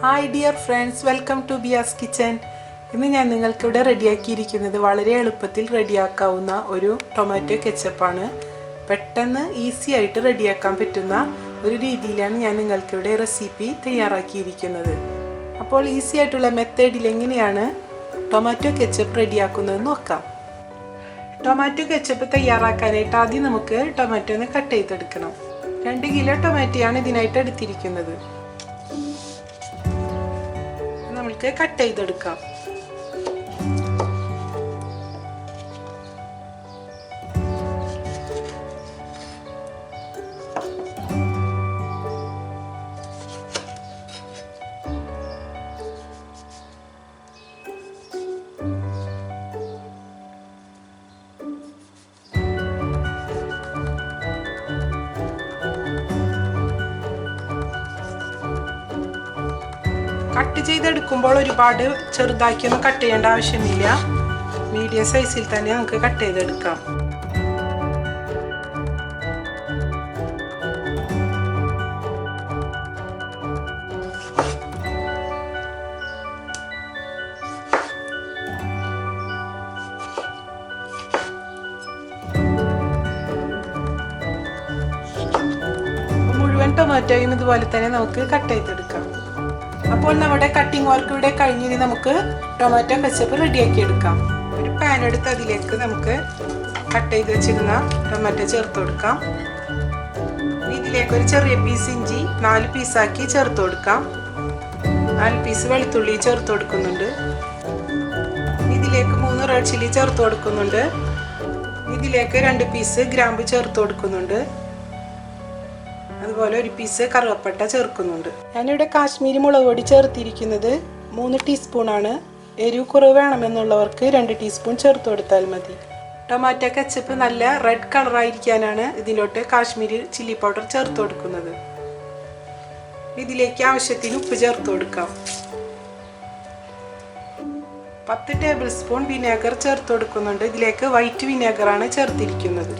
Hi dear friends, welcome to Biya's kitchen. ഇന്ന് ഞാൻ നിങ്ങൾക്കിവിടെ റെഡിയാക്കിയിരിക്കുന്നത് വളരെ എളുപ്പത്തിൽ റെഡിയാക്കാവുന്ന ഒരു ടൊമാറ്റോ കെച്ചപ്പാണ്. പെട്ടെന്ന് ഈസി ആയിട്ട് റെഡിയാക്കാൻ പറ്റുന്ന ഒരു രീതിയിലാണ് ഞാൻ നിങ്ങൾക്കിവിടെ റെസിപ്പി തയ്യാറാക്കിയിരിക്കുന്നത്. അപ്പോൾ ഈസി ആയിട്ടുള്ള മെത്തേഡിൽ എങ്ങനെയാണ് ടൊമാറ്റോ കെച്ചപ്പ് റെഡിയാക്കുന്നതെന്ന് നോക്കാം. ടൊമാറ്റോ കെച്ചപ്പ് തയ്യാറാക്കാനായിട്ട് ആദ്യം നമുക്ക് ടൊമാറ്റോനെ കട്ട് ചെയ്തെടുക്കണം. 2 കിലോ ടൊമാറ്റോയാണ് ഇതിനായിട്ട് എടുത്തിരിക്കുന്നത്. നമുക്ക് കട്ട് ചെയ്തെടുക്കാം. കട്ട് ചെയ്തെടുക്കുമ്പോൾ ഒരുപാട് ചെറുതാക്കിയൊന്നും കട്ട് ചെയ്യേണ്ട ആവശ്യമില്ല. മീഡിയം സൈസിൽ തന്നെ നമുക്ക് കട്ട് ചെയ്തെടുക്കാം. മുഴുവൻ ടൊമാറ്റോയും ഇതുപോലെ തന്നെ നമുക്ക് കട്ട് ചെയ്തെടുക്കാം. അപ്പോൾ നമ്മുടെ കട്ടിംഗ് വർക്ക് ഇവിടെ കഴിഞ്ഞ് നമുക്ക് ടൊമാറ്റോ കെച്ചപ്പ് റെഡിയാക്കി എടുക്കാം. ഒരു പാൻ എടുത്ത് അതിലേക്ക് നമുക്ക് കട്ട് ചെയ്ത് വെച്ചിരുന്ന ടൊമാറ്റോ ചേർത്ത് കൊടുക്കാം. ഇതിലേക്ക് ഒരു ചെറിയ പീസ് ഇഞ്ചി 4 പീസാക്കി ചേർത്ത് കൊടുക്കാം. 4 പീസ് വെളുത്തുള്ളി ചേർത്ത് കൊടുക്കുന്നുണ്ട്. ഇതിലേക്ക് 3 റെഡ് ചില്ലി ചേർത്ത് കൊടുക്കുന്നുണ്ട്. ഇതിലേക്ക് 2 പീസ് ഗ്രാമ്പു ചേർത്ത് കൊടുക്കുന്നുണ്ട്. അതുപോലെ 1 പീസ് കറുവപ്പട്ട ചേർക്കുന്നുണ്ട്. ഞാനിവിടെ കാശ്മീരി മുളക് പൊടി ചേർത്തിരിക്കുന്നത് 3 ടീസ്പൂണാണ്. എരിവ് കുറവ് വേണമെന്നുള്ളവർക്ക് 2 ടീസ്പൂൺ ചേർത്ത് കൊടുത്താൽ മതി. ടൊമാറ്റോ കെച്ചപ്പ് നല്ല റെഡ് കളറായിരിക്കാനാണ് ഇതിലോട്ട് കാശ്മീരി ചില്ലി പൗഡർ ചേർത്ത് കൊടുക്കുന്നത്. ഇതിലേക്ക് ആവശ്യത്തിന് ഉപ്പ് ചേർത്ത് കൊടുക്കാം. 10 ടേബിൾ സ്പൂൺ വിനെഗർ ചേർത്ത് കൊടുക്കുന്നുണ്ട്. ഇതിലേക്ക് വൈറ്റ് വിനെഗറാണ് ചേർത്തിരിക്കുന്നത്.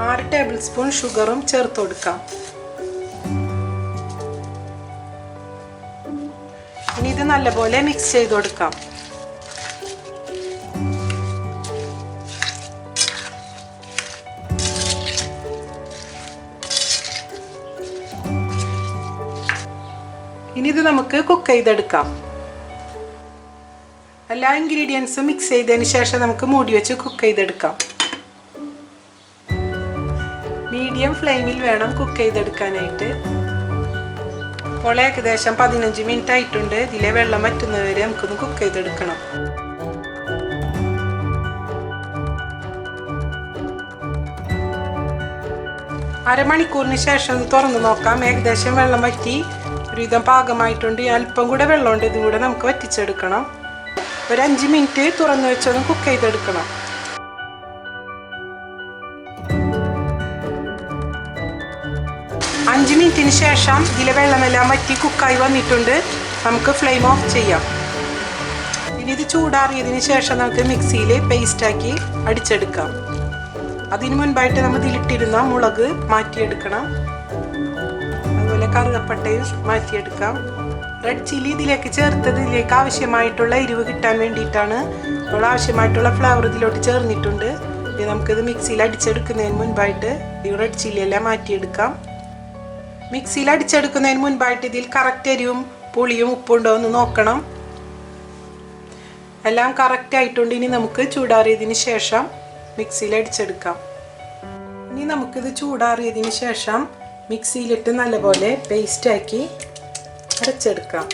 6 ടേബിൾ സ്പൂൺ ഷുഗറും ചേർത്ത് കൊടുക്കാം. ഇനി ഇത് നല്ലപോലെ മിക്സ് ചെയ്ത് കൊടുക്കാം. ഇനി ഇത് നമുക്ക് കുക്ക് ചെയ്തെടുക്കാം. എല്ലാ ഇൻഗ്രീഡിയൻസും മിക്സ് ചെയ്തതിന് ശേഷം നമുക്ക് മൂടി വെച്ച് കുക്ക് ചെയ്തെടുക്കാം. മീഡിയം ഫ്ലെയിമിൽ വേണം കുക്ക് ചെയ്തെടുക്കാനായിട്ട്. ഇപ്പോൾ ഏകദേശം 15 മിനിറ്റ് ആയിട്ടുണ്ട്. ഇതിലെ വെള്ളം വറ്റുന്നവരെ നമുക്കൊന്ന് കുക്ക് ചെയ്തെടുക്കണം. അരമണിക്കൂറിന് ശേഷം ഇത് തുറന്ന് നോക്കാം. ഏകദേശം വെള്ളം വറ്റി ഒരുവിധം പാകമായിട്ടുണ്ട്. അല്പം കൂടെ വെള്ളമുണ്ട്, ഇതും കൂടെ നമുക്ക് വറ്റിച്ചെടുക്കണം. ഒരു 5 മിനിറ്റ് തുറന്ന് വെച്ചൊന്ന് കുക്ക് ചെയ്തെടുക്കണം. 5 മിനിറ്റിന് ശേഷം ഇതിലെ വെള്ളമെല്ലാം വറ്റി കുക്കായി വന്നിട്ടുണ്ട്. നമുക്ക് ഫ്ലെയിം ഓഫ് ചെയ്യാം. ഇനി ഇത് ചൂടാറിയതിന് ശേഷം നമുക്ക് മിക്സിയിൽ പേസ്റ്റാക്കി അടിച്ചെടുക്കാം. അതിനു മുൻപായിട്ട് നമ്മൾ ഇതിലിട്ടിരുന്ന മുളക് മാറ്റിയെടുക്കണം. അതുപോലെ കറുവപ്പട്ടയും മാറ്റിയെടുക്കാം. റെഡ് ചില്ലി ഇതിലേക്ക് ചേർത്തത് ഇതിലേക്ക് ആവശ്യമായിട്ടുള്ള എരിവ് കിട്ടാൻ വേണ്ടിയിട്ടാണ്. അപ്പോൾ ആവശ്യമായിട്ടുള്ള ഫ്ലേവർ ഇതിലോട്ട് ചേർന്നിട്ടുണ്ട്. ഇനി നമുക്കിത് മിക്സിയിൽ അടിച്ചെടുക്കുന്നതിന് മുൻപായിട്ട് ഈ റെഡ് ചില്ലി എല്ലാം മാറ്റിയെടുക്കാം. മിക്സിയിൽ അടിച്ചെടുക്കുന്നതിന് മുൻപായിട്ട് ഇതിൽ കറക്റ്റ് എരിവും പുളിയും ഉപ്പുണ്ടോ എന്ന് നോക്കണം. എല്ലാം കറക്റ്റ് ആയിട്ടുണ്ട്. ഇനി നമുക്ക് ചൂടാറിയതിന് ശേഷം മിക്സിയിൽ അടിച്ചെടുക്കാം. ഇനി നമുക്കിത് ചൂടാറിയതിന് ശേഷം മിക്സിയിലിട്ട് നല്ലപോലെ പേസ്റ്റാക്കി അരച്ചെടുക്കാം.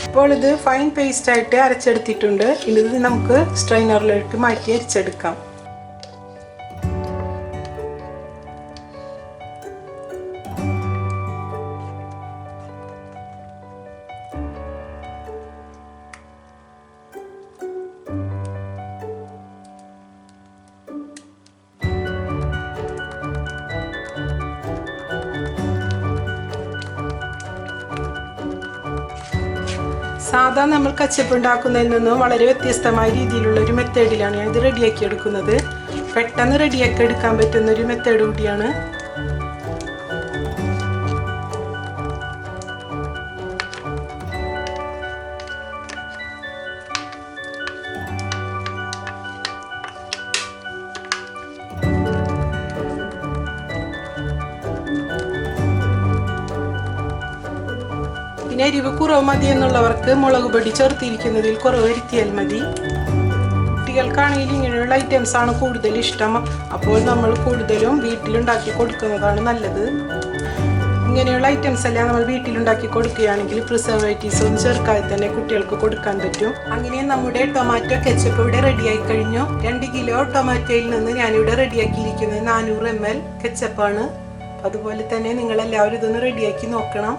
ഇപ്പോൾ ഇത് ഫൈൻ പേസ്റ്റ് ആയിട്ട് അരച്ചെടുത്തിട്ടുണ്ട്. ഇത് നമുക്ക് സ്ട്രെയിനറിലേക്ക് മാറ്റി അരിച്ചെടുക്കാം. സാധാ നമ്മൾ കച്ചപ്പ് ഉണ്ടാക്കുന്നതിൽ നിന്നും വളരെ വ്യത്യസ്തമായ രീതിയിലുള്ള ഒരു മെത്തേഡിലാണ് ഞാൻ ഇത് റെഡിയാക്കി എടുക്കുന്നത്. പെട്ടെന്ന് റെഡിയാക്കി എടുക്കാൻ പറ്റുന്ന ഒരു മെത്തേഡ് കൂടിയാണ്. പിന്നെ എരിവ് കുറവ് മതി എന്നുള്ളവർക്ക് മുളക് പൊടി ചേർത്തിരിക്കുന്നതിൽ കുറവ് വരുത്തിയാൽ മതി. കുട്ടികൾക്കാണെങ്കിൽ ഇങ്ങനെയുള്ള ഐറ്റംസ് ആണ് കൂടുതൽ ഇഷ്ടം. അപ്പോൾ നമ്മൾ കൂടുതലും വീട്ടിലുണ്ടാക്കി കൊടുക്കുന്നതാണ് നല്ലത്. ഇങ്ങനെയുള്ള ഐറ്റംസ് എല്ലാം നമ്മൾ വീട്ടിലുണ്ടാക്കി കൊടുക്കുകയാണെങ്കിൽ പ്രിസർവേറ്റീവ്സ് ഒന്നും ചേർക്കാതെ തന്നെ കുട്ടികൾക്ക് കൊടുക്കാൻ പറ്റും. അങ്ങനെ നമ്മുടെ ടൊമാറ്റോ കെച്ചപ്പ് ഇവിടെ റെഡിയായി കഴിഞ്ഞു. 2 കിലോ ടൊമാറ്റോയിൽ നിന്ന് ഞാനിവിടെ റെഡിയാക്കിയിരിക്കുന്നത് 400 ml കെച്ചപ്പാണ്. അതുപോലെ തന്നെ നിങ്ങളെല്ലാവരും ഇതൊന്ന് റെഡിയാക്കി നോക്കണം.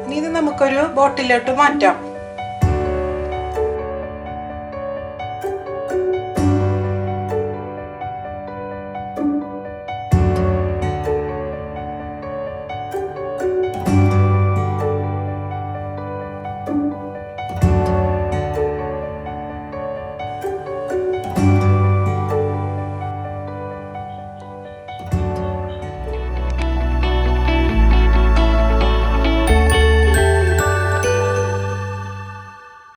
ഇനി ഇത് നമുക്കൊരു ബോട്ടിലോട്ട് മാറ്റാം.